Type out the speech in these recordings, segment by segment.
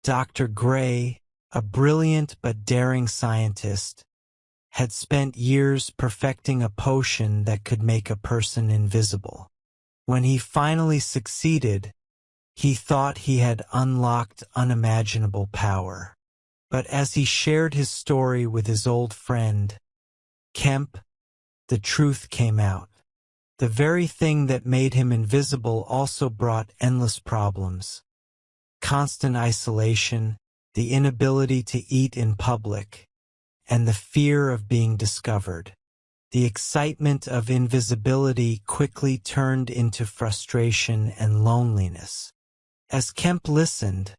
Dr. Gray, a brilliant but daring scientist, had spent years perfecting a potion that could make a person invisible. When he finally succeeded, he thought he had unlocked unimaginable power. But as he shared his story with his old friend, Kemp, the truth came out. The very thing that made him invisible also brought endless problems. Constant isolation, the inability to eat in public, and the fear of being discovered. The excitement of invisibility quickly turned into frustration and loneliness. As Kemp listened,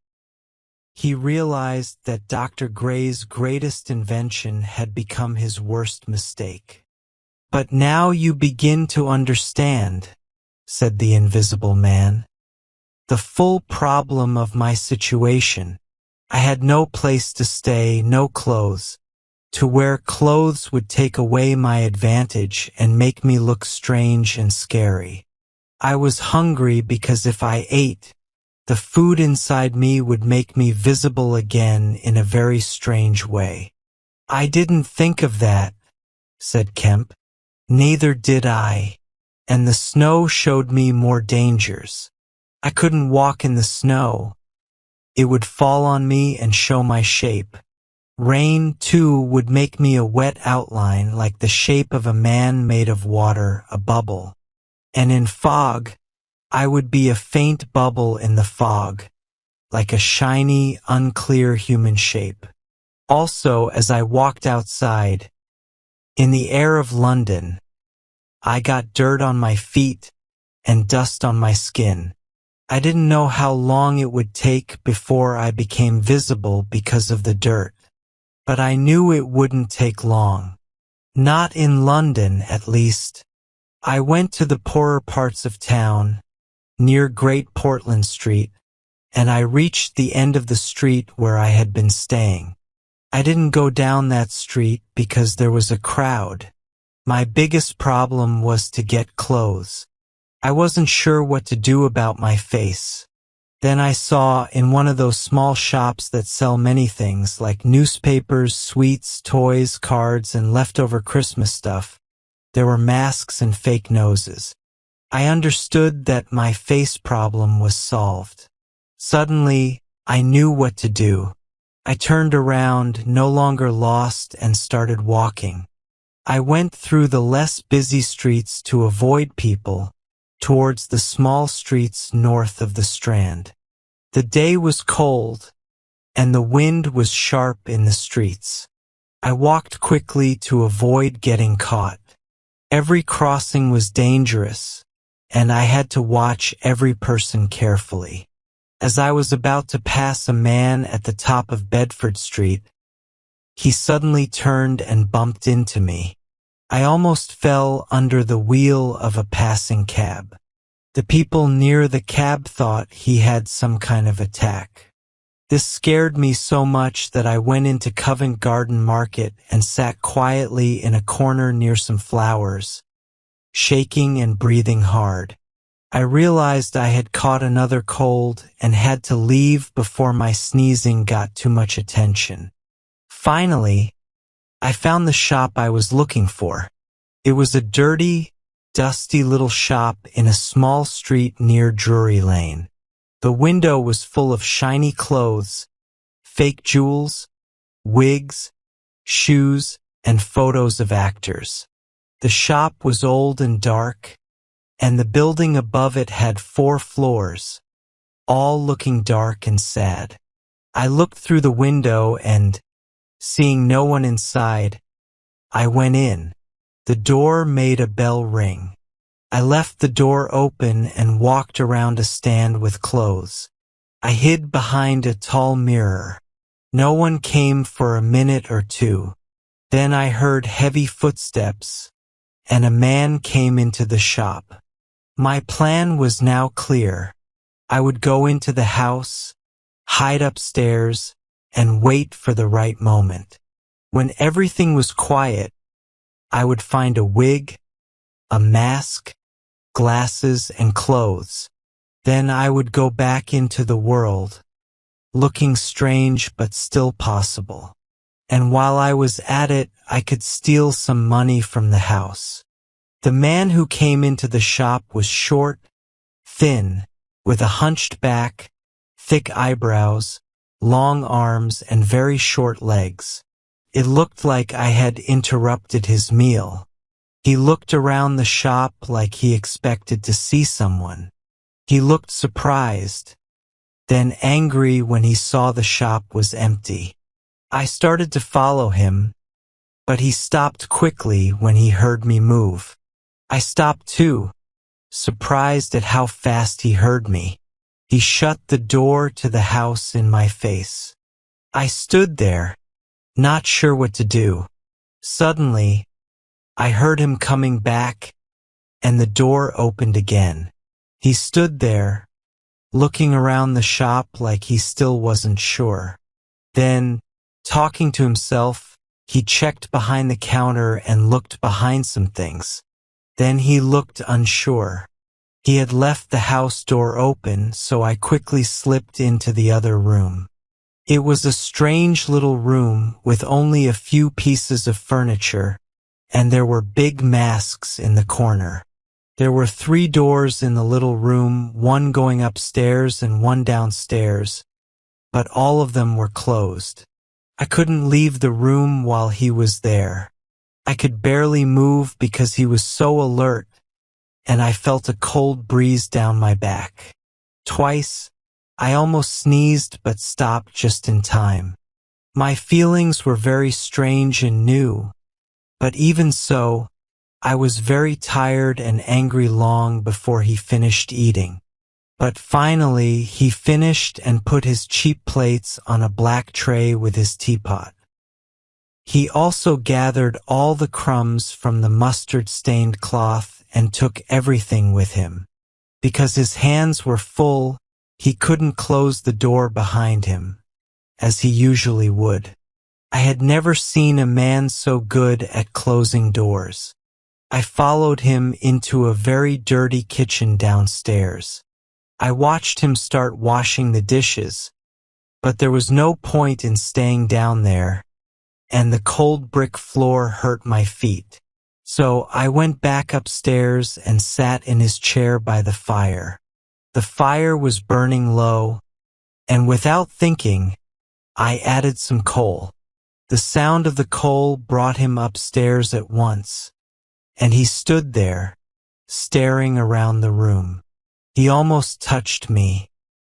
he realized that Dr. Gray's greatest invention had become his worst mistake. "But now you begin to understand," said the Invisible Man, "the full problem of my situation. I had no place to stay, no clothes. To wear clothes would take away my advantage and make me look strange and scary. I was hungry because if I ate, the food inside me would make me visible again in a very strange way." "I didn't think of that," said Kemp. "Neither did I. And the snow showed me more dangers. I couldn't walk in the snow. It would fall on me and show my shape. Rain, too, would make me a wet outline like the shape of a man made of water, a bubble. And in fog, I would be a faint bubble in the fog, like a shiny, unclear human shape. Also, as I walked outside, in the air of London, I got dirt on my feet and dust on my skin. I didn't know how long it would take before I became visible because of the dirt. But I knew it wouldn't take long. Not in London, at least. I went to the poorer parts of town, near Great Portland Street, and I reached the end of the street where I had been staying. I didn't go down that street because there was a crowd. My biggest problem was to get clothes. I wasn't sure what to do about my face. Then I saw in one of those small shops that sell many things like newspapers, sweets, toys, cards, and leftover Christmas stuff. There were masks and fake noses. I understood that my face problem was solved. Suddenly, I knew what to do. I turned around, no longer lost, and started walking. I went through the less busy streets to avoid people, towards the small streets north of the Strand. The day was cold, and the wind was sharp in the streets. I walked quickly to avoid getting caught. Every crossing was dangerous, and I had to watch every person carefully. As I was about to pass a man at the top of Bedford Street, he suddenly turned and bumped into me. I almost fell under the wheel of a passing cab. The people near the cab thought he had some kind of attack. This scared me so much that I went into Covent Garden Market and sat quietly in a corner near some flowers, shaking and breathing hard. I realized I had caught another cold and had to leave before my sneezing got too much attention. Finally, I found the shop I was looking for. It was a dirty, dusty little shop in a small street near Drury Lane. The window was full of shiny clothes, fake jewels, wigs, shoes, and photos of actors. The shop was old and dark, and the building above it had 4 floors, all looking dark and sad. I looked through the window and, seeing no one inside, I went in. The door made a bell ring. I left the door open and walked around a stand with clothes. I hid behind a tall mirror. No one came for a minute or two. Then I heard heavy footsteps, and a man came into the shop. My plan was now clear. I would go into the house, hide upstairs, and wait for the right moment. When everything was quiet, I would find a wig, a mask, glasses, and clothes. Then I would go back into the world, looking strange but still possible. And while I was at it, I could steal some money from the house. The man who came into the shop was short, thin, with a hunched back, thick eyebrows, long arms, and very short legs. It looked like I had interrupted his meal. He looked around the shop like he expected to see someone. He looked surprised, then angry when he saw the shop was empty. I started to follow him, but he stopped quickly when he heard me move. I stopped too, surprised at how fast he heard me. He shut the door to the house in my face. I stood there, not sure what to do. Suddenly, I heard him coming back, and the door opened again. He stood there, looking around the shop like he still wasn't sure. Then, talking to himself, he checked behind the counter and looked behind some things. Then he looked unsure. He had left the house door open, so I quickly slipped into the other room. It was a strange little room with only a few pieces of furniture, and there were big masks in the corner. There were 3 doors in the little room, one going upstairs and one downstairs, but all of them were closed. I couldn't leave the room while he was there. I could barely move because he was so alert, and I felt a cold breeze down my back. Twice, I almost sneezed but stopped just in time. My feelings were very strange and new, but even so, I was very tired and angry long before he finished eating. But finally, he finished and put his cheap plates on a black tray with his teapot. He also gathered all the crumbs from the mustard-stained cloth and took everything with him. Because his hands were full, he couldn't close the door behind him, as he usually would. I had never seen a man so good at closing doors. I followed him into a very dirty kitchen downstairs. I watched him start washing the dishes, but there was no point in staying down there, and the cold brick floor hurt my feet. So I went back upstairs and sat in his chair by the fire. The fire was burning low, and without thinking, I added some coal. The sound of the coal brought him upstairs at once, and he stood there, staring around the room. He almost touched me.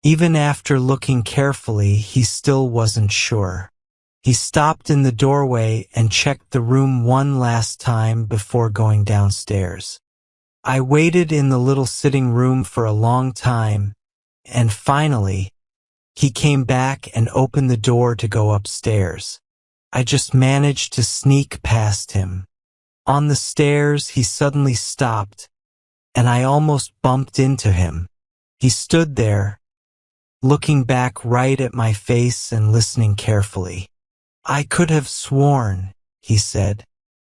Even after looking carefully, he still wasn't sure. He stopped in the doorway and checked the room one last time before going downstairs. I waited in the little sitting room for a long time, and finally, he came back and opened the door to go upstairs. I just managed to sneak past him. On the stairs, he suddenly stopped, and I almost bumped into him. He stood there, looking back right at my face and listening carefully. "I could have sworn," he said.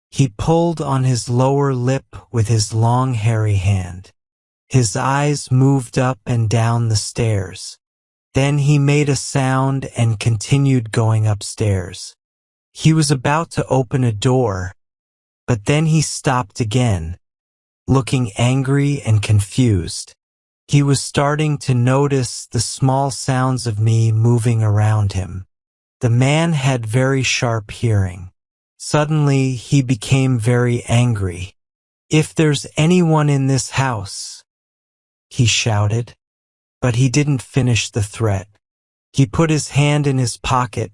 He pulled on his lower lip with his long hairy hand. His eyes moved up and down the stairs. Then he made a sound and continued going upstairs. He was about to open a door, but then he stopped again, looking angry and confused. He was starting to notice the small sounds of me moving around him. The man had very sharp hearing. Suddenly, he became very angry. "If there's anyone in this house," he shouted, but he didn't finish the threat. He put his hand in his pocket,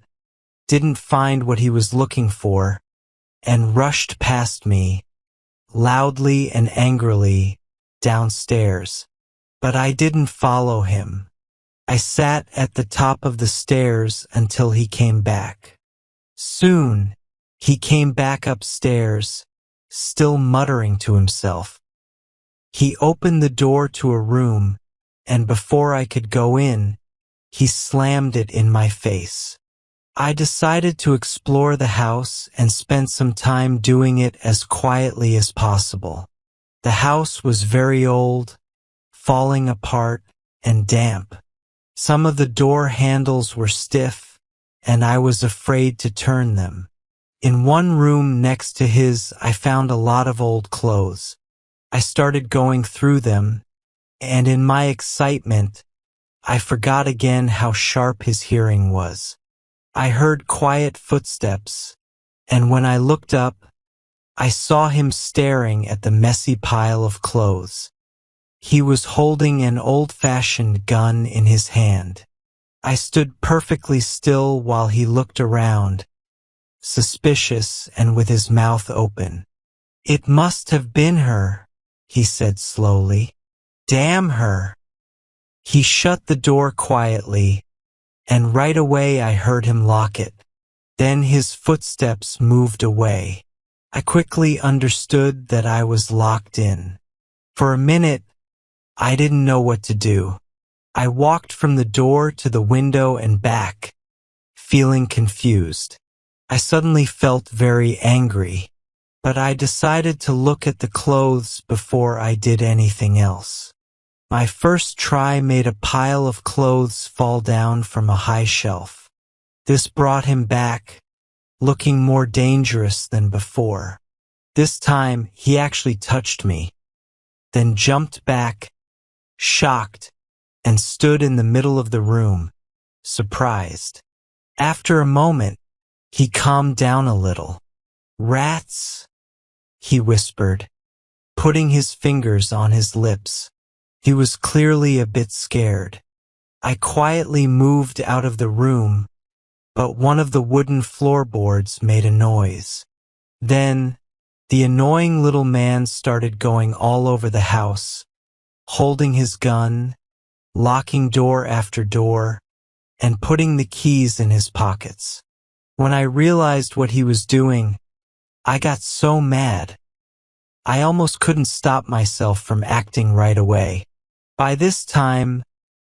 didn't find what he was looking for, and rushed past me, loudly and angrily, downstairs. But I didn't follow him. I sat at the top of the stairs until he came back. Soon, he came back upstairs, still muttering to himself. He opened the door to a room, and before I could go in, he slammed it in my face. I decided to explore the house and spent some time doing it as quietly as possible. The house was very old, falling apart, and damp. Some of the door handles were stiff, and I was afraid to turn them. In one room next to his, I found a lot of old clothes. I started going through them, and in my excitement, I forgot again how sharp his hearing was. I heard quiet footsteps, and when I looked up, I saw him staring at the messy pile of clothes. He was holding an old-fashioned gun in his hand. I stood perfectly still while he looked around, suspicious and with his mouth open. "It must have been her," he said slowly. "Damn her." He shut the door quietly, and right away I heard him lock it. Then his footsteps moved away. I quickly understood that I was locked in. For a minute, I didn't know what to do. I walked from the door to the window and back, feeling confused. I suddenly felt very angry, but I decided to look at the clothes before I did anything else. My first try made a pile of clothes fall down from a high shelf. This brought him back, looking more dangerous than before. This time, he actually touched me, then jumped back, shocked, and stood in the middle of the room, surprised. After a moment, he calmed down a little. "Rats," he whispered, putting his fingers on his lips. He was clearly a bit scared. I quietly moved out of the room, but one of the wooden floorboards made a noise. Then, the annoying little man started going all over the house, holding his gun, locking door after door, and putting the keys in his pockets. When I realized what he was doing, I got so mad. I almost couldn't stop myself from acting right away. By this time,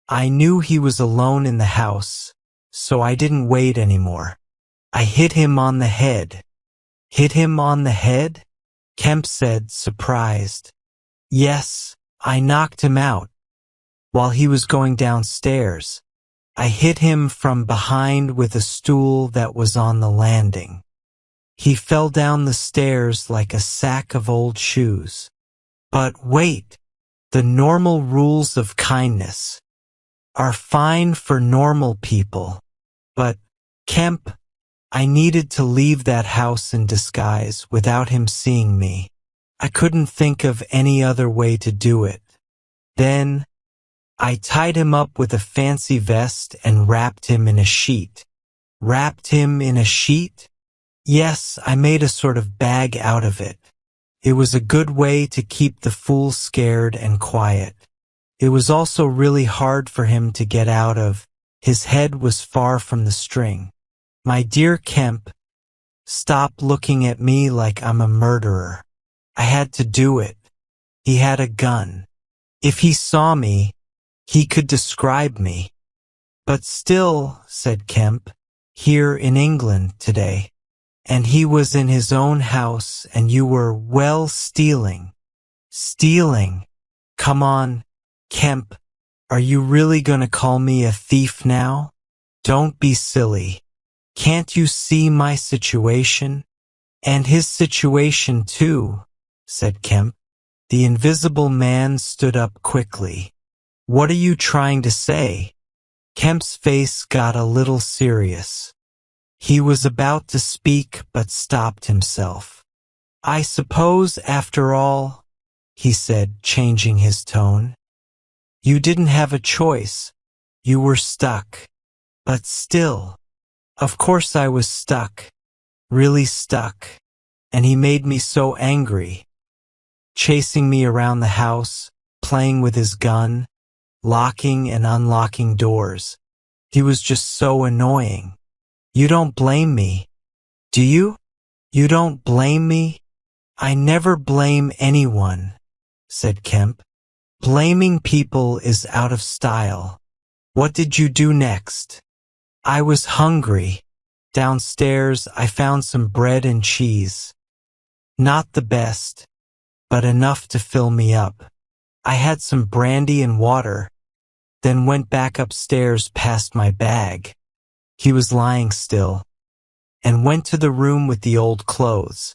I knew he was alone in the house, so I didn't wait anymore. I hit him on the head. "Hit him on the head?" Kemp said, surprised. "Yes, I knocked him out. While he was going downstairs, I hit him from behind with a stool that was on the landing. He fell down the stairs like a sack of old shoes. But wait, the normal rules of kindness are fine for normal people. But, Kemp, I needed to leave that house in disguise without him seeing me. I couldn't think of any other way to do it. Then, I tied him up with a fancy vest and wrapped him in a sheet." "Wrapped him in a sheet?" "Yes, I made a sort of bag out of it. It was a good way to keep the fool scared and quiet. It was also really hard for him to get out of. His head was far from the string. My dear Kemp, stop looking at me like I'm a murderer. I had to do it. He had a gun. If he saw me, he could describe me." "But still," said Kemp, "here in England today. And he was in his own house and you were, well, stealing." "Stealing? Come on, Kemp, are you really gonna call me a thief now? Don't be silly. Can't you see my situation?" "And his situation too," said Kemp. The invisible man stood up quickly. "What are you trying to say?" Kemp's face got a little serious. He was about to speak but stopped himself. "I suppose, after all," he said, changing his tone, "you didn't have a choice. You were stuck. But still, of course I was stuck, really stuck, and he made me so angry, chasing me around the house, playing with his gun, locking and unlocking doors. He was just so annoying. You don't blame me, do you? You don't blame me?" "I never blame anyone," said Kemp. "Blaming people is out of style. What did you do next?" "I was hungry. Downstairs I found some bread and cheese. Not the best, but enough to fill me up. I had some brandy and water, then went back upstairs past my bag. He was lying still, and went to the room with the old clothes.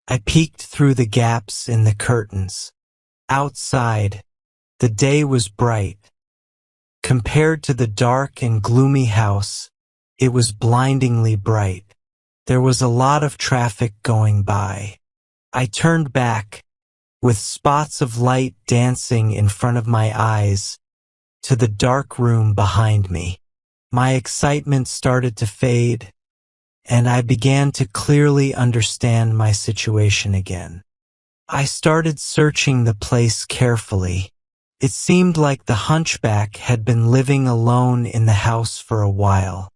I peeked through the gaps in the curtains. Outside, the day was bright. Compared to the dark and gloomy house, it was blindingly bright. There was a lot of traffic going by. I turned back, with spots of light dancing in front of my eyes, to the dark room behind me. My excitement started to fade, and I began to clearly understand my situation again. I started searching the place carefully. It seemed like the hunchback had been living alone in the house for a while.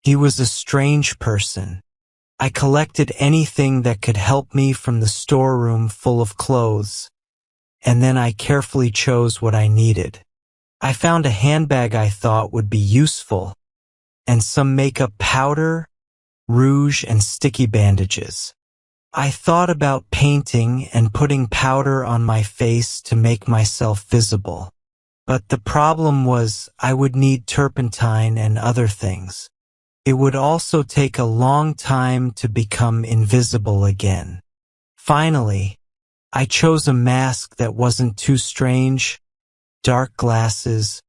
He was a strange person. I collected anything that could help me from the storeroom full of clothes, and then I carefully chose what I needed. I found a handbag I thought would be useful, and some makeup powder, rouge, and sticky bandages. I thought about painting and putting powder on my face to make myself visible. But the problem was I would need turpentine and other things. It would also take a long time to become invisible again. Finally, I chose a mask that wasn't too strange, dark glasses,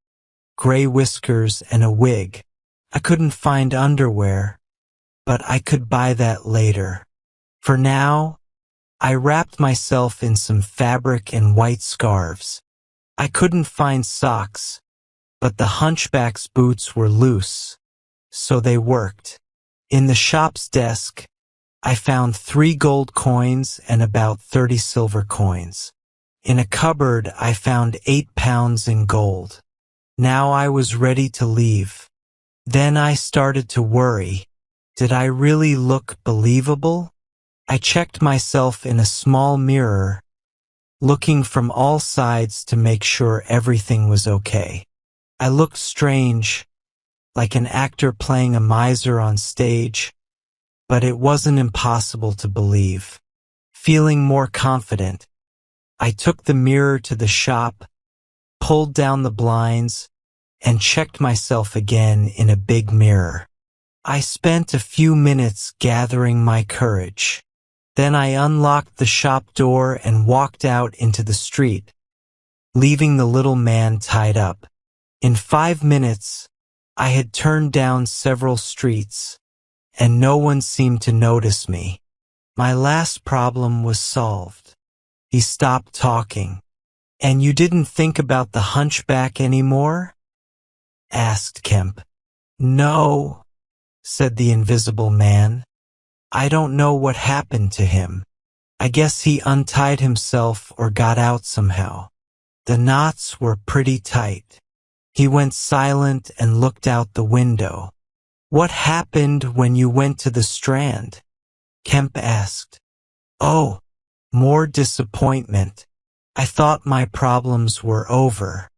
gray whiskers, and a wig. I couldn't find underwear, but I could buy that later. For now, I wrapped myself in some fabric and white scarves. I couldn't find socks, but the hunchback's boots were loose, so they worked. In the shop's desk, I found 3 gold coins and about 30 silver coins. In a cupboard, I found 8 pounds in gold. Now I was ready to leave. Then I started to worry. Did I really look believable? I checked myself in a small mirror, looking from all sides to make sure everything was okay. I looked strange, like an actor playing a miser on stage, but it wasn't impossible to believe. Feeling more confident, I took the mirror to the shop, pulled down the blinds, and checked myself again in a big mirror. I spent a few minutes gathering my courage. Then I unlocked the shop door and walked out into the street, leaving the little man tied up. In 5 minutes, I had turned down several streets, and no one seemed to notice me. My last problem was solved. He stopped talking. "And you didn't think about the hunchback anymore?" asked Kemp. "No," said the invisible man. "I don't know what happened to him. I guess he untied himself or got out somehow. The knots were pretty tight." He went silent and looked out the window. "What happened when you went to the Strand?" Kemp asked. "Oh, more disappointment. I thought my problems were over.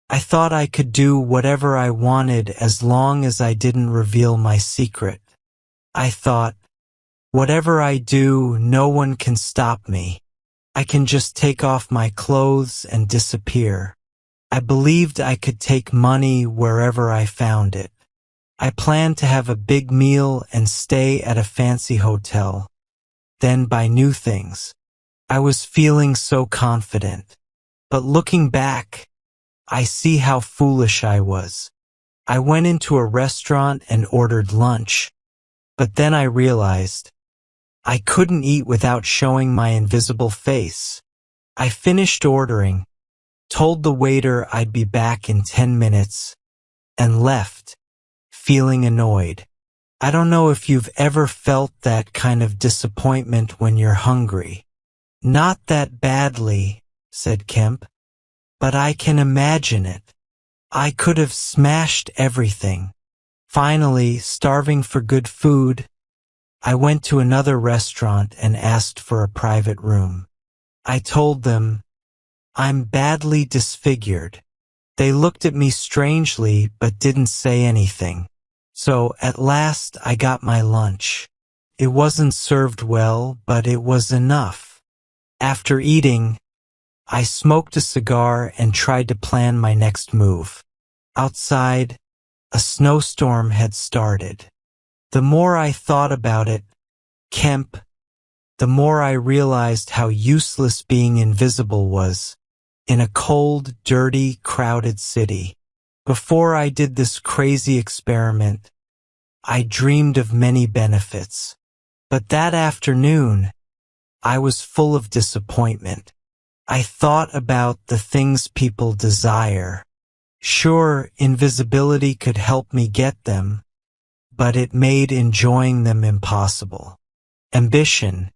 I thought I could do whatever I wanted as long as I didn't reveal my secret. I thought, whatever I do, no one can stop me. I can just take off my clothes and disappear. I believed I could take money wherever I found it. I planned to have a big meal and stay at a fancy hotel, then buy new things. I was feeling so confident. But looking back, I see how foolish I was. I went into a restaurant and ordered lunch, but then I realized I couldn't eat without showing my invisible face. I finished ordering, told the waiter I'd be back in 10 minutes, and left, feeling annoyed. I don't know if you've ever felt that kind of disappointment when you're hungry. "Not that badly," said Kemp, "but I can imagine it. I could have smashed everything." Finally, starving for good food, I went to another restaurant and asked for a private room. I told them, "I'm badly disfigured." They looked at me strangely but didn't say anything. So at last I got my lunch. It wasn't served well, but it was enough. After eating, I smoked a cigar and tried to plan my next move. Outside, a snowstorm had started. The more I thought about it, Kemp, the more I realized how useless being invisible was in a cold, dirty, crowded city. Before I did this crazy experiment, I dreamed of many benefits. But that afternoon, I was full of disappointment. I thought about the things people desire. Sure, invisibility could help me get them, but it made enjoying them impossible. Ambition.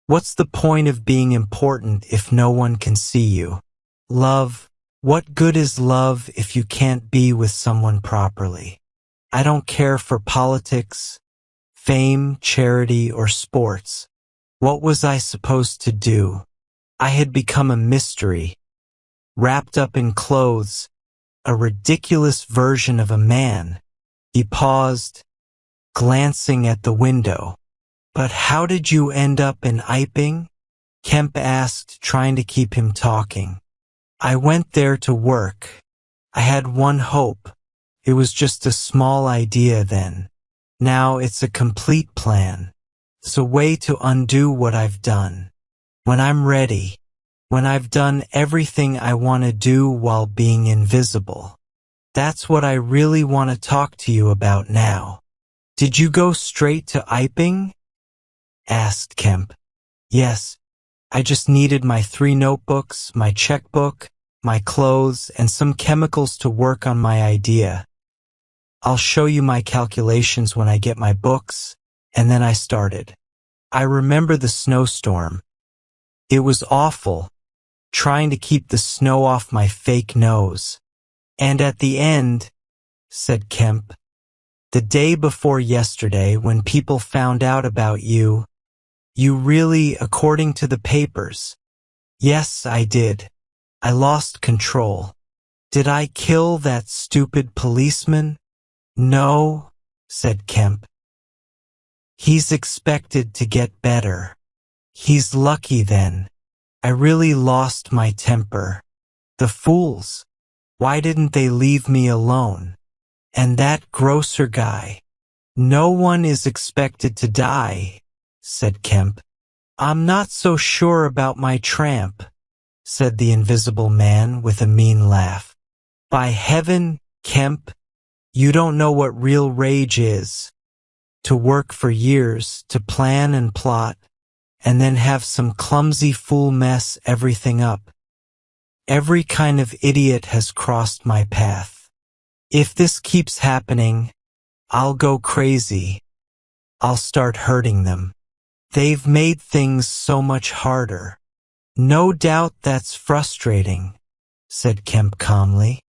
What's the point of being important if no one can see you? Love. What good is love if you can't be with someone properly? I don't care for politics, fame, charity, or sports. What was I supposed to do? I had become a mystery, wrapped up in clothes, a ridiculous version of a man. He paused, glancing at the window. But how did you end up in Iping? Kemp asked, trying to keep him talking. I went there to work. I had one hope. It was just a small idea then. Now it's a complete plan. It's a way to undo what I've done. When I'm ready, when I've done everything I want to do while being invisible. That's what I really want to talk to you about now. Did you go straight to Iping? Asked Kemp. Yes, I just needed my 3 notebooks, my checkbook, my clothes, and some chemicals to work on my idea. I'll show you my calculations when I get my books, and then I started. I remember the snowstorm. It was awful, trying to keep the snow off my fake nose. And at the end, said Kemp, the day before yesterday when people found out about you, you really, according to the papers. Yes, I did. I lost control. Did I kill that stupid policeman? No, said Kemp. He's expected to get better. He's lucky then. I really lost my temper. The fools. Why didn't they leave me alone? And that grocer guy. No one is expected to die, said Kemp. I'm not so sure about my tramp, said the invisible man with a mean laugh. By heaven, Kemp, you don't know what real rage is. To work for years, to plan and plot, and then have some clumsy fool mess everything up. Every kind of idiot has crossed my path. If this keeps happening, I'll go crazy. I'll start hurting them. They've made things so much harder. No doubt that's frustrating, said Kemp calmly.